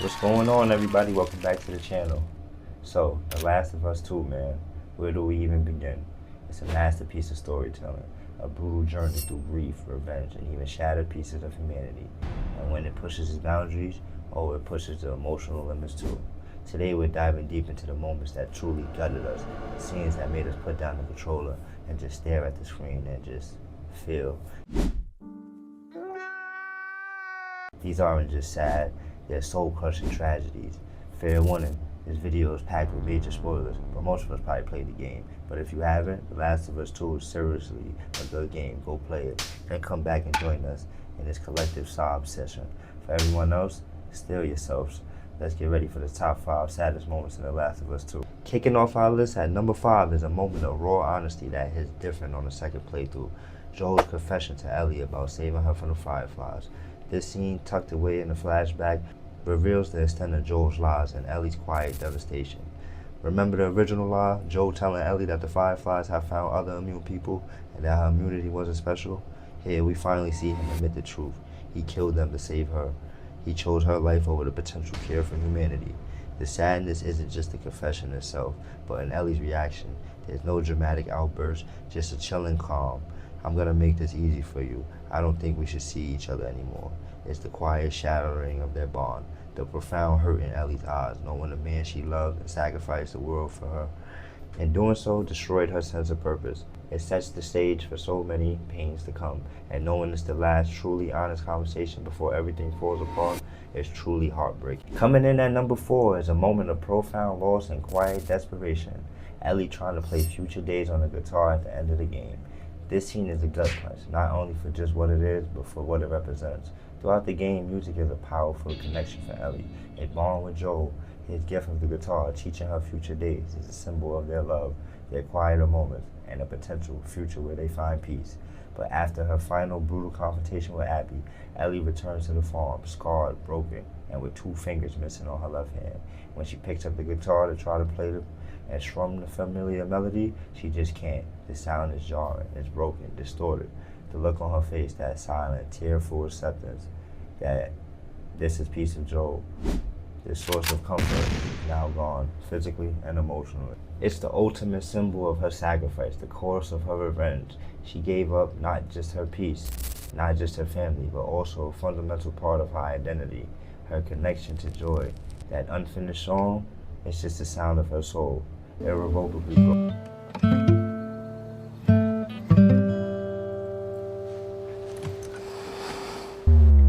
What's going on, everybody? Welcome back to the channel. So, The Last of Us 2, man. Where do we even begin? It's a masterpiece of storytelling, a brutal journey through grief, revenge, and even shattered pieces of humanity. And when it pushes its boundaries, oh, it pushes the emotional limits too. Today, we're diving deep into the moments that truly gutted us, the scenes that made us put down the controller and just stare at the screen and just feel. These aren't just sad, they're soul-crushing tragedies. Fair warning, this video is packed with major spoilers, but most of us probably played the game. But if you haven't, The Last of Us 2 is seriously a good game. Go play it, then come back and join us in this collective sob session. For everyone else, still yourselves. Let's get ready for the top 5 saddest moments in The Last of Us 2. Kicking off our list at number 5 is a moment of raw honesty that hits different on the second playthrough. Joel's confession to Ellie about saving her from the Fireflies. This scene, tucked away in the flashback, reveals the extent of Joel's lies and Ellie's quiet devastation. Remember the original lie? Joel telling Ellie that the Fireflies have found other immune people and that her immunity wasn't special? Here, we finally see him admit the truth. He killed them to save her. He chose her life over the potential cure for humanity. The sadness isn't just the confession itself, but in Ellie's reaction. There's no dramatic outburst, just a chilling calm. I'm gonna make this easy for you. I don't think we should see each other anymore. It's the quiet shattering of their bond, the profound hurt in Ellie's eyes, knowing the man she loved and sacrificed the world for her. In doing so, destroyed her sense of purpose. It sets the stage for so many pains to come, and knowing it's the last truly honest conversation before everything falls apart is truly heartbreaking. Coming in at number 4 is a moment of profound loss and quiet desperation. Ellie trying to play Future Days on the guitar at the end of the game. This scene is a gut punch, not only for just what it is, but for what it represents. Throughout the game, music is a powerful connection for Ellie. A bond with Joel, his gift of the guitar, teaching her future days, is a symbol of their love, their quieter moments, and a potential future where they find peace. But after her final brutal confrontation with Abby, Ellie returns to the farm, scarred, broken, and with 2 fingers missing on her left hand. When she picks up the guitar to try to play and strum the familiar melody, she just can't. The sound is jarring, it's broken, distorted. The look on her face, that silent, tearful acceptance that this is piece of Joel. This source of comfort is now gone, physically and emotionally. It's the ultimate symbol of her sacrifice, the course of her revenge. She gave up not just her peace, not just her family, but also a fundamental part of her identity, her connection to joy. That unfinished song is just the sound of her soul, irrevocably broken.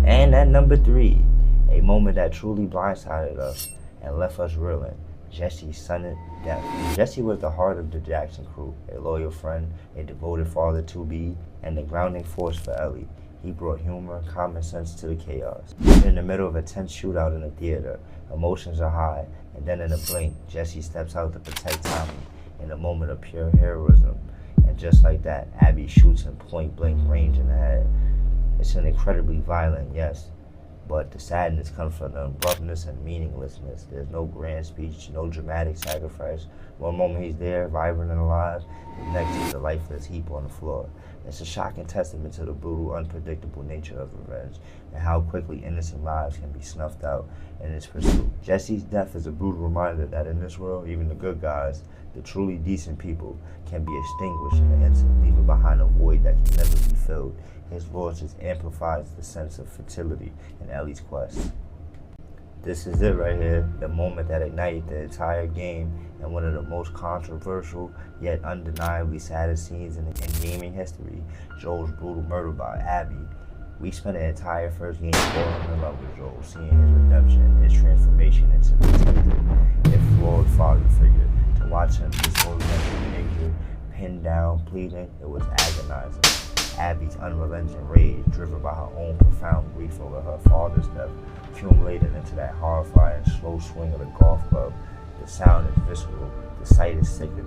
And at number 3, a moment that truly blindsided us and left us reeling. Jesse's sudden death. Jesse was the heart of the Jackson crew, a loyal friend, a devoted father-to-be, and the grounding force for Ellie. He brought humor, common sense to the chaos. In the middle of a tense shootout in a theater, emotions are high, and then in a blink, Jesse steps out to protect Tommy in a moment of pure heroism. And just like that, Abby shoots him point-blank range in the head. It's an incredibly violent, yes, but the sadness comes from the abruptness and meaninglessness. There's no grand speech, no dramatic sacrifice. One moment he's there, vibrant and alive, the next he's a lifeless heap on the floor. It's a shocking testament to the brutal, unpredictable nature of revenge and how quickly innocent lives can be snuffed out in its pursuit. Jesse's death is a brutal reminder that in this world, even the good guys, the truly decent people, can be extinguished in an instant, leaving behind a void that can never be filled. His loss just amplifies the sense of futility in Ellie's quest. This is it right here, the moment that ignited the entire game and one of the most controversial yet undeniably saddest scenes in gaming history, Joel's brutal murder by Abby. We spent the entire first game falling in love with Joel, seeing his redemption, his transformation into the protective and flawed father figure. To watch him slowly injured, pinned down, bleeding, it was agonizing. Abby's unrelenting rage, driven by her own profound grief over her father's death, accumulated into that horrifying slow swing of the golf club. The sound is visceral, the sight is sickening,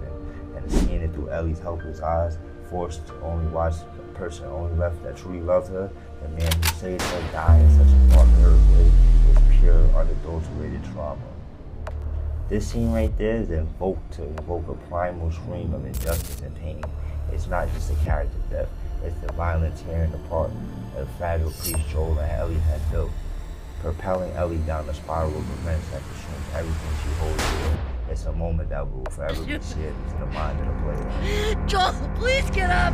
and seeing it through Ellie's helpless eyes, forced to only watch the person only left that truly loved her, the man who saved her, die in such a barbaric way, is pure, unadulterated trauma. This scene right there is invoked to evoke a primal scream of injustice and pain. It's not just a character death, it's the violent tearing apart that the fragile priest Joel and Ellie had built. propelling Ellie down a spiral of events that consumes everything she holds dear. It's a moment that will forever be seared into the mind of the player. Joel, please get up!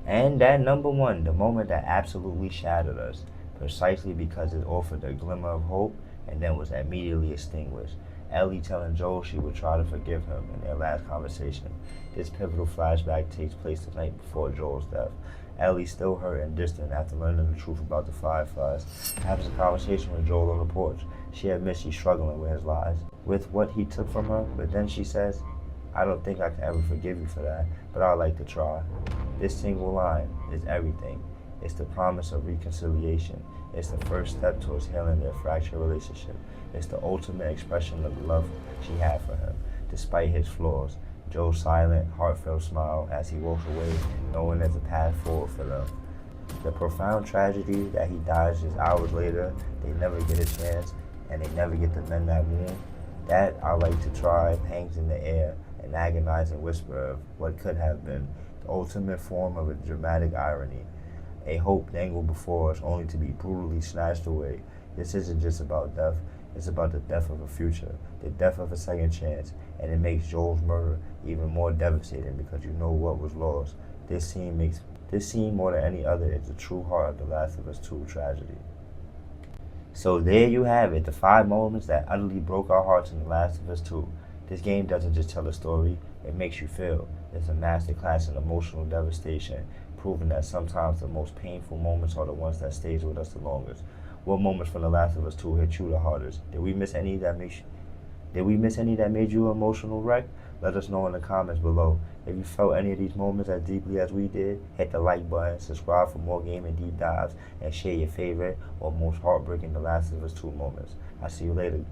And that number one, the moment that absolutely shattered us, precisely because it offered a glimmer of hope and then was immediately extinguished. Ellie telling Joel she would try to forgive him in their last conversation. This pivotal flashback takes place the night before Joel's death. Ellie, still hurt and distant after learning the truth about the Fireflies, having a conversation with Joel on the porch. She admits she's struggling with his lies, with what he took from her, but then she says, "I don't think I can ever forgive you for that, but I'd like to try." This single line is everything. It's the promise of reconciliation. It's the first step towards healing their fractured relationship. It's the ultimate expression of the love she had for him, despite his flaws. Joe's silent, heartfelt smile as he walks away, knowing there's a path forward for them. The profound tragedy that he dies just hours later, they never get a chance, and they never get to mend that wound. That, I like to try, hangs in the air, an agonizing whisper of what could have been, the ultimate form of a dramatic irony. A hope dangled before us only to be brutally snatched away. This isn't just about death, it's about the death of a future, the death of a second chance, and it makes Joel's murder even more devastating because you know what was lost. This scene more than any other is the true heart of The Last of Us 2 tragedy. So there you have it, the 5 moments that utterly broke our hearts in The Last of Us 2. This game doesn't just tell a story, it makes you feel. It's a masterclass in emotional devastation, proving that sometimes the most painful moments are the ones that stays with us the longest. What moments from The Last of Us 2 hit you the hardest? Did we miss any that made you an emotional wreck? Let us know in the comments below. If you felt any of these moments as deeply as we did, hit the like button, subscribe for more gaming deep dives, and share your favorite or most heartbreaking The Last of Us 2 moments. I'll see you later.